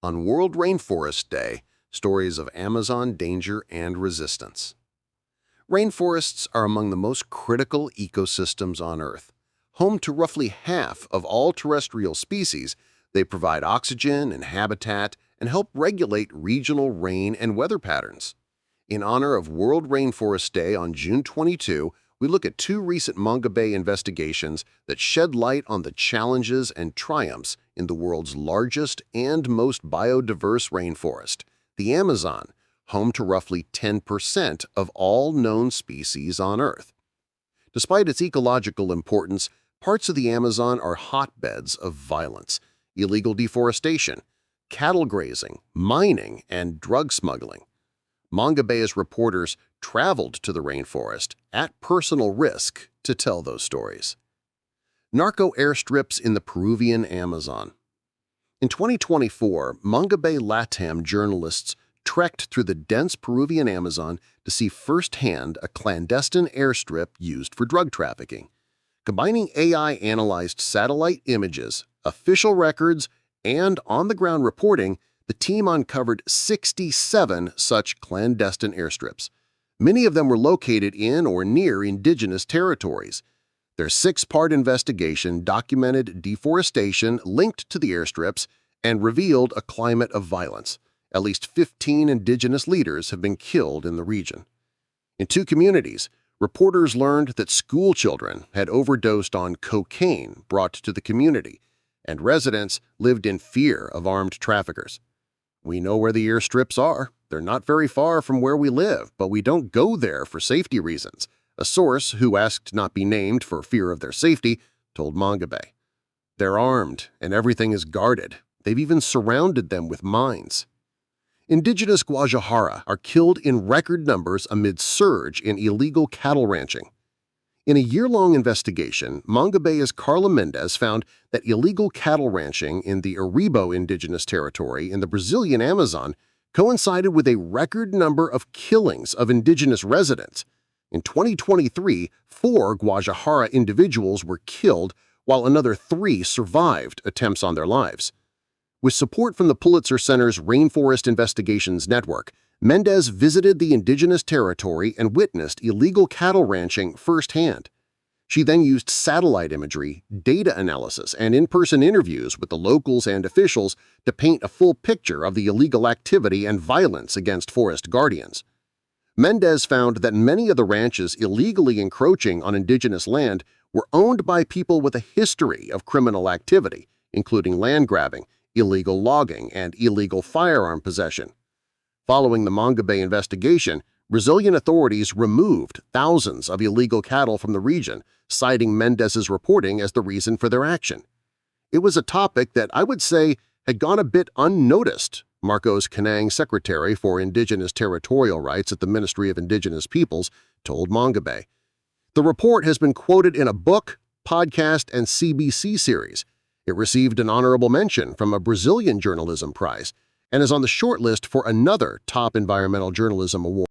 On World Rainforest Day, stories of Amazon danger and resistance. Rainforests are among the most critical ecosystems on Earth. Home to roughly half of all terrestrial species, they provide oxygen and habitat and help regulate regional rain and weather patterns. In honor of World Rainforest Day on June 22, we look at two recent Manga Bay investigations that shed light on the challenges and triumphs in the world's largest and most biodiverse rainforest, the Amazon, home to roughly 10% of all known species on Earth. Despite its ecological importance, parts of the Amazon are hotbeds of violence, illegal deforestation, cattle grazing, mining, and drug smuggling. Manga Bay's reporters traveled to the rainforest at personal risk to tell those stories. Narco airstrips in the Peruvian Amazon. In 2024, Manga Bay LATAM journalists trekked through the dense Peruvian Amazon to see firsthand a clandestine airstrip used for drug trafficking. Combining AI-analyzed satellite images, official records, and on-the-ground reporting, the team uncovered 67 such clandestine airstrips. Many of them were located in or near indigenous territories. Their six-part investigation documented deforestation linked to the airstrips and revealed a climate of violence. At least 15 indigenous leaders have been killed in the region. In two communities, reporters learned that school children had overdosed on cocaine brought to the community, and residents lived in fear of armed traffickers. We know where the airstrips are. They're not very far from where we live, but we don't go there for safety reasons, a source who asked not be named for fear of their safety told Manga Bay. They're armed, and everything is guarded. They've even surrounded them with mines. Indigenous Guajajara are killed in record numbers amid surge in illegal cattle ranching. In a year-long investigation, Manga Bay's Carla Mendez found that illegal cattle ranching in the Aribo indigenous territory in the Brazilian Amazon coincided with a record number of killings of indigenous residents. In 2023, 4 Guajajara individuals were killed while another 3 survived attempts on their lives. With support from the Pulitzer Center's Rainforest Investigations Network, Mendez visited the indigenous territory and witnessed illegal cattle ranching firsthand. She then used satellite imagery, data analysis, and in-person interviews with the locals and officials to paint a full picture of the illegal activity and violence against forest guardians. Mendez found that many of the ranches illegally encroaching on indigenous land were owned by people with a history of criminal activity, including land grabbing, illegal logging, and illegal firearm possession. Following the Manga Bay investigation, Brazilian authorities removed thousands of illegal cattle from the region, citing Mendez's reporting as the reason for their action. It was a topic that I would say had gone a bit unnoticed, Marcos Canang, Secretary for Indigenous Territorial Rights at the Ministry of Indigenous Peoples, told Manga Bay. The report has been quoted in a book, podcast, and CBC series. It received an honorable mention from a Brazilian Journalism Prize and is on the shortlist for another top environmental journalism award.